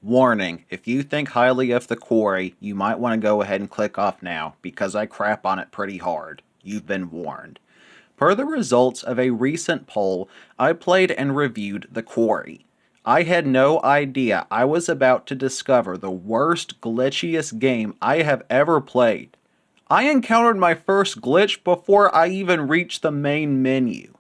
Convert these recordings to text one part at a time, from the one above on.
Warning, if you think highly of the Quarry, you might want to go ahead and click off now, because I crap on it pretty hard. You've been warned. Per the results of a recent poll, I played and reviewed the Quarry. I had no idea I was about to discover the worst, glitchiest game I have ever played. I encountered my first glitch before I even reached the main menu.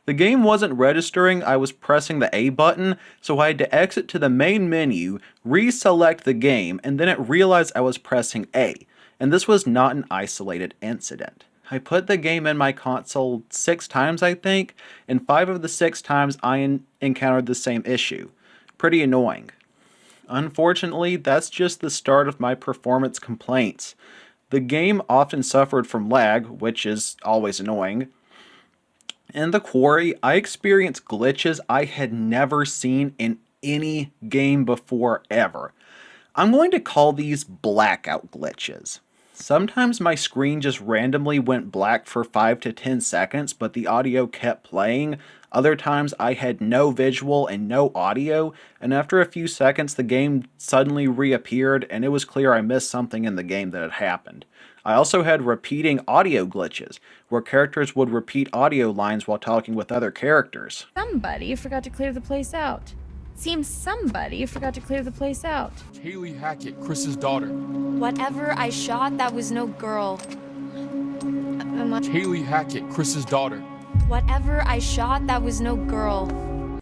The game wasn't registering I was pressing the A button, so I had to exit to the main menu, reselect the game, and then it realized I was pressing A, and this was not an isolated incident. I put the game in my console 6 times, I think, and 5 of the 6 times I encountered the same issue. Pretty annoying. Unfortunately, that's just the start of my performance complaints. The game often suffered from lag, which is always annoying. In the Quarry, I experienced glitches I had never seen in any game before ever. I'm going to call these blackout glitches. Sometimes my screen just randomly went black for 5 to 10 seconds, but the audio kept playing. Other times I had no visual and no audio, and after a few seconds the game suddenly reappeared and it was clear I missed something in the game that had happened. I also had repeating audio glitches, where characters would repeat audio lines while talking with other characters. Somebody forgot to clear the place out. Seems somebody forgot to clear the place out. Haley Hackett, Chris's daughter. Whatever I shot, that was no girl. Haley Hackett, Chris's daughter. Whatever I shot, that was no girl.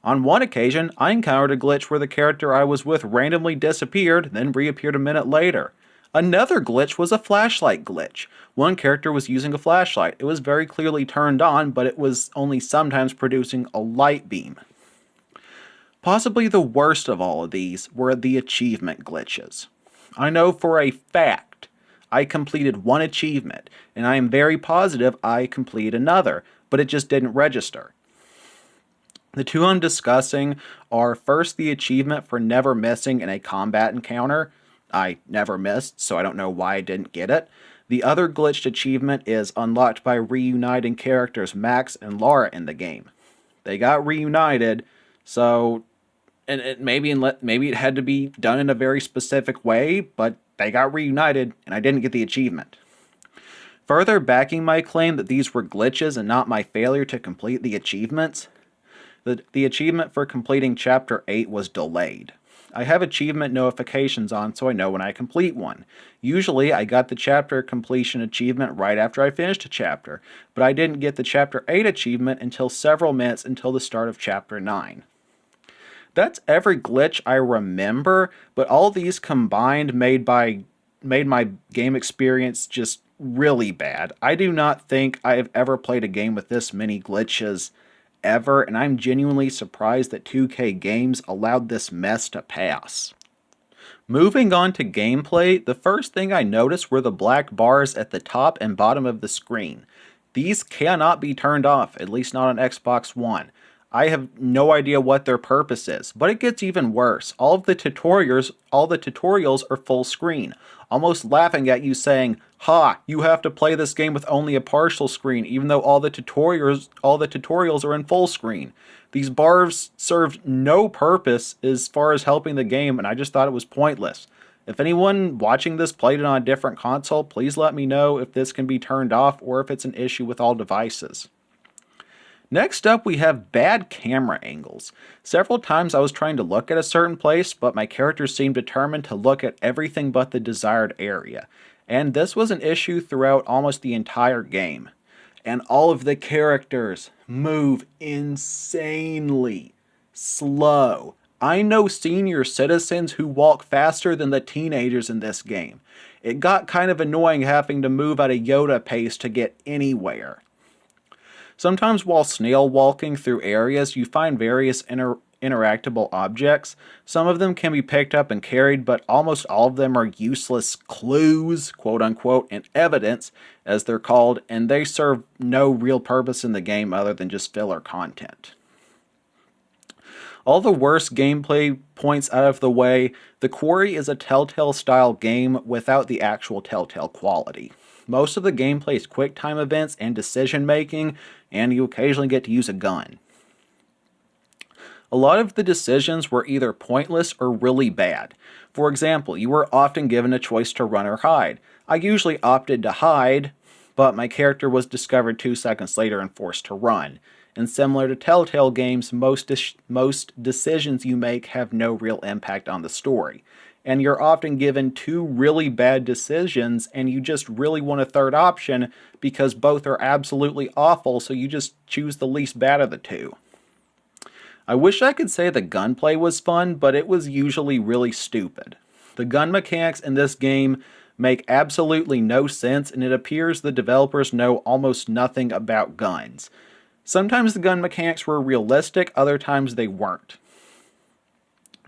On one occasion, I encountered a glitch where the character I was with randomly disappeared, then reappeared a minute later. Another glitch was a flashlight glitch. One character was using a flashlight. It was very clearly turned on, but it was only sometimes producing a light beam. Possibly the worst of all of these were the achievement glitches. I know for a fact I completed one achievement, and I am very positive I completed another, but it just didn't register. The two I'm discussing are first the achievement for never missing in a combat encounter. I never missed, so I don't know why I didn't get it. The other glitched achievement is unlocked by reuniting characters Max and Laura in the game. They got reunited, so maybe it had to be done in a very specific way, but they got reunited and I didn't get the achievement. Further backing my claim that these were glitches and not my failure to complete the achievements, the achievement for completing Chapter 8 was delayed. I have achievement notifications on so I know when I complete one. Usually I got the chapter completion achievement right after I finished a chapter, but I didn't get the Chapter 8 achievement until several minutes until the start of Chapter 9. That's every glitch I remember, but all these combined made my game experience just really bad. I do not think I have ever played a game with this many glitches ever, and I'm genuinely surprised that 2K Games allowed this mess to pass. Moving on to gameplay, the first thing I noticed were the black bars at the top and bottom of the screen. These cannot be turned off, at least not on Xbox One. I have no idea what their purpose is, but it gets even worse. All the tutorials are full screen, almost laughing at you saying, "Ha, you have to play this game with only a partial screen, even though all the tutorials are in full screen." These bars served no purpose as far as helping the game, and I just thought it was pointless. If anyone watching this played it on a different console, please let me know if this can be turned off or if it's an issue with all devices. Next up, we have bad camera angles. Several times I was trying to look at a certain place, but my character seemed determined to look at everything but the desired area. And this was an issue throughout almost the entire game. And all of the characters move insanely slow. I know senior citizens who walk faster than the teenagers in this game. It got kind of annoying having to move at a Yoda pace to get anywhere. Sometimes while snail walking through areas, you find various interactable objects. Some of them can be picked up and carried, but almost all of them are useless clues, quote unquote, and evidence, as they're called, and they serve no real purpose in the game other than just filler content. All the worst gameplay points out of the way, the Quarry is a Telltale style game without the actual Telltale quality. Most of the gameplay is quick time events and decision making, and you occasionally get to use a gun. A lot of the decisions were either pointless or really bad. For example, you were often given a choice to run or hide. I usually opted to hide, but my character was discovered 2 seconds later and forced to run. And similar to Telltale games, most decisions you make have no real impact on the story. And you're often given 2 really bad decisions and you just really want a third option because both are absolutely awful, so you just choose the least bad of the 2. I wish I could say the gunplay was fun, but it was usually really stupid. The gun mechanics in this game make absolutely no sense, and it appears the developers know almost nothing about guns. Sometimes the gun mechanics were realistic, other times they weren't.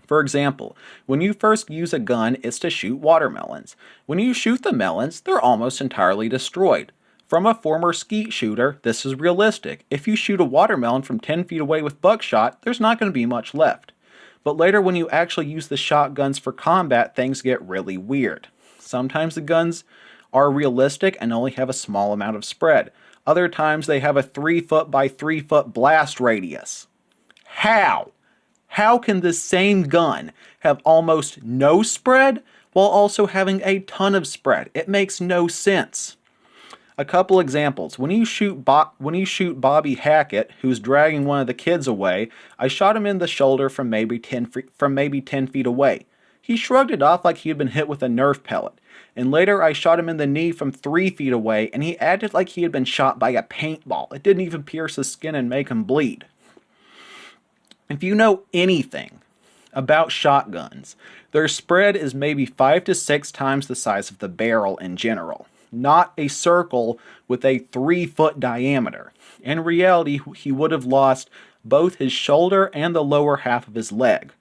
For example, when you first use a gun, it's to shoot watermelons. When you shoot the melons, they're almost entirely destroyed. From a former skeet shooter, this is realistic. If you shoot a watermelon from 10 feet away with buckshot, there's not going to be much left. But later when you actually use the shotguns for combat, things get really weird. Sometimes the guns are realistic and only have a small amount of spread. Other times they have a 3 foot by 3 foot blast radius. How? How can the same gun have almost no spread while also having a ton of spread? It makes no sense. A couple examples. When you shoot Bobby Hackett, who's dragging one of the kids away, I shot him in the shoulder from maybe 10 feet away. He shrugged it off like he had been hit with a Nerf pellet. And later I shot him in the knee from 3 feet away, and he acted like he had been shot by a paintball. It didn't even pierce his skin and make him bleed. If you know anything about shotguns, their spread is maybe 5 to 6 times the size of the barrel in general. Not a circle with a 3 foot diameter. In reality, he would have lost both his shoulder and the lower half of his leg.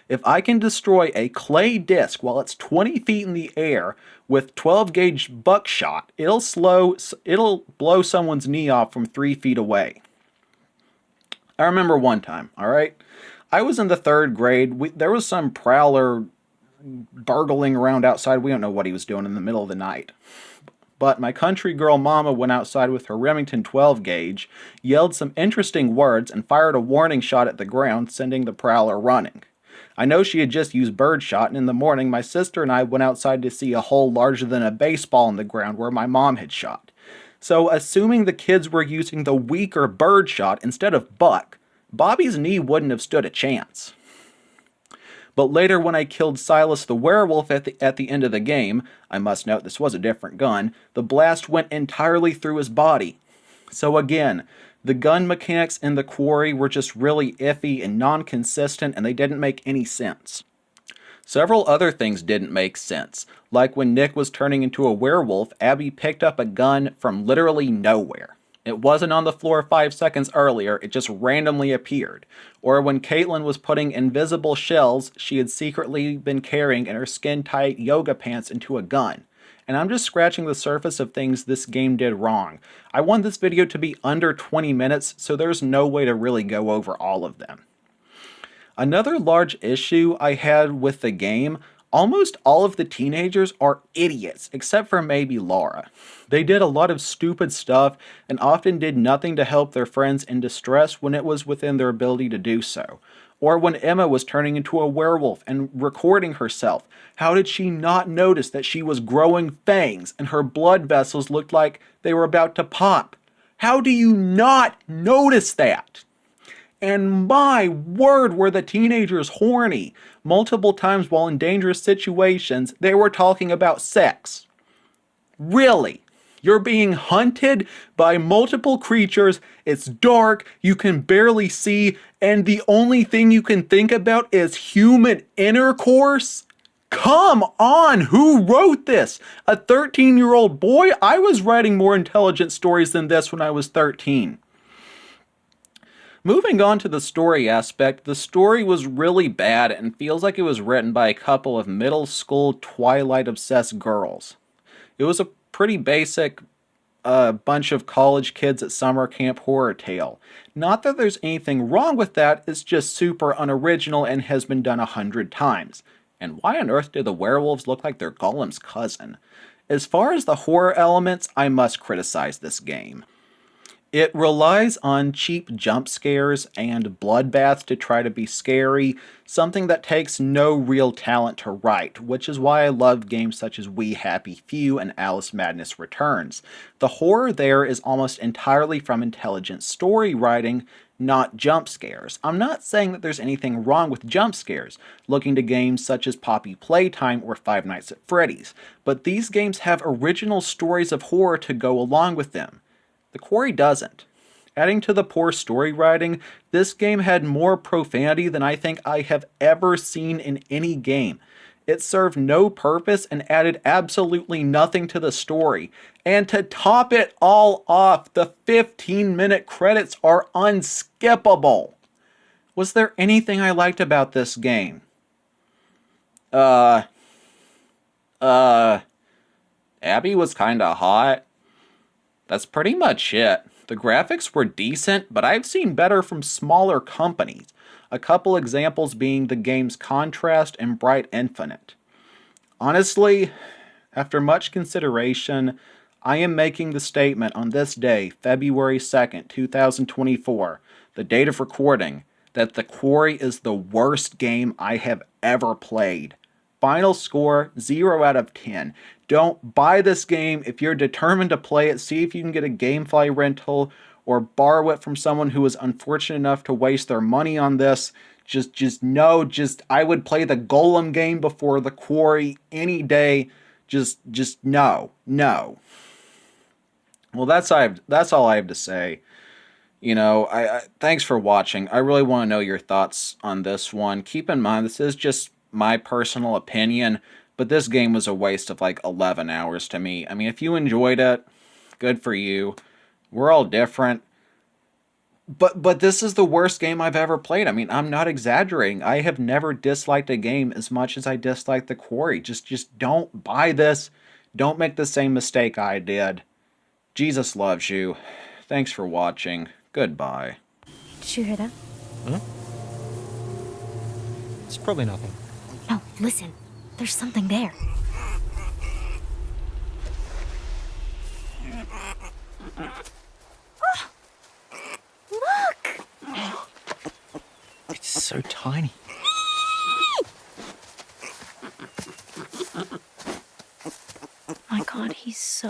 If I can destroy a clay disc while it's 20 feet in the air with 12 gauge buckshot, it'll blow someone's knee off from 3 feet away. I remember one time, alright? I was in the 3rd grade. There was some prowler burgling around outside. We don't know what he was doing in the middle of the night. But my country girl mama went outside with her Remington 12 gauge, yelled some interesting words, and fired a warning shot at the ground, sending the prowler running. I know she had just used birdshot, and in the morning my sister and I went outside to see a hole larger than a baseball in the ground where my mom had shot. So assuming the kids were using the weaker birdshot instead of buck, Bobby's knee wouldn't have stood a chance. But later when I killed Silas the werewolf at the end of the game, I must note this was a different gun, the blast went entirely through his body. So again, the gun mechanics in the Quarry were just really iffy and non-consistent, and they didn't make any sense. Several other things didn't make sense, like when Nick was turning into a werewolf, Abby picked up a gun from literally nowhere. It wasn't on the floor 5 seconds earlier, it just randomly appeared. Or when Caitlin was putting invisible shells she had secretly been carrying in her skin-tight yoga pants into a gun. And I'm just scratching the surface of things this game did wrong. I want this video to be under 20 minutes, so there's no way to really go over all of them. Another large issue I had with the game, almost all of the teenagers are idiots, except for maybe Laura. They did a lot of stupid stuff and often did nothing to help their friends in distress when it was within their ability to do so. Or when Emma was turning into a werewolf and recording herself, how did she not notice that she was growing fangs and her blood vessels looked like they were about to pop? How do you not notice that? And my word, were the teenagers horny. Multiple times while in dangerous situations, they were talking about sex. Really? You're being hunted by multiple creatures, it's dark, you can barely see, and the only thing you can think about is human intercourse? Come on, who wrote this? A 13-year-old boy? I was writing more intelligent stories than this when I was 13. Moving on to the story aspect, the story was really bad and feels like it was written by a couple of middle school Twilight-obsessed girls. It was a pretty basic a bunch of college kids at summer camp horror tale. Not that there's anything wrong with that, it's just super unoriginal and has been done 100 times. And why on earth do the werewolves look like they're Gollum's cousin? As far as the horror elements, I must criticize this game. It relies on cheap jump scares and bloodbaths to try to be scary, something that takes no real talent to write, which is why I love games such as We Happy Few and Alice Madness Returns. The horror there is almost entirely from intelligent story writing, not jump scares. I'm not saying that there's anything wrong with jump scares, looking to games such as Poppy Playtime or Five Nights at Freddy's, but these games have original stories of horror to go along with them. The Quarry doesn't. Adding to the poor story writing, this game had more profanity than I think I have ever seen in any game. It served no purpose and added absolutely nothing to the story. And to top it all off, the 15-minute credits are unskippable. Was there anything I liked about this game? Abby was kinda hot. That's pretty much it. The graphics were decent, but I've seen better from smaller companies. A couple examples being the game's Contrast and Bright Infinite. Honestly, after much consideration, I am making the statement on this day, February 2nd, 2024, the date of recording, that The Quarry is the worst game I have ever played. Final score, 0 out of 10. Don't buy this game. If you're determined to play it, see if you can get a GameFly rental or borrow it from someone who was unfortunate enough to waste their money on this. I would play the Gollum game before the Quarry any day. No. Well, that's all I have to say. You know, I thanks for watching. I really want to know your thoughts on this one. Keep in mind, this is just my personal opinion, but this game was a waste of like 11 hours to me. I mean, if you enjoyed it, good for you. We're all different. But this is the worst game I've ever played. I mean, I'm not exaggerating. I have never disliked a game as much as I disliked The Quarry. Just don't buy this. Don't make the same mistake I did. Jesus loves you. Thanks for watching. Goodbye. Did you hear that? Huh? It's probably nothing. No, listen. There's something there. Look! It's so tiny. My God, he's so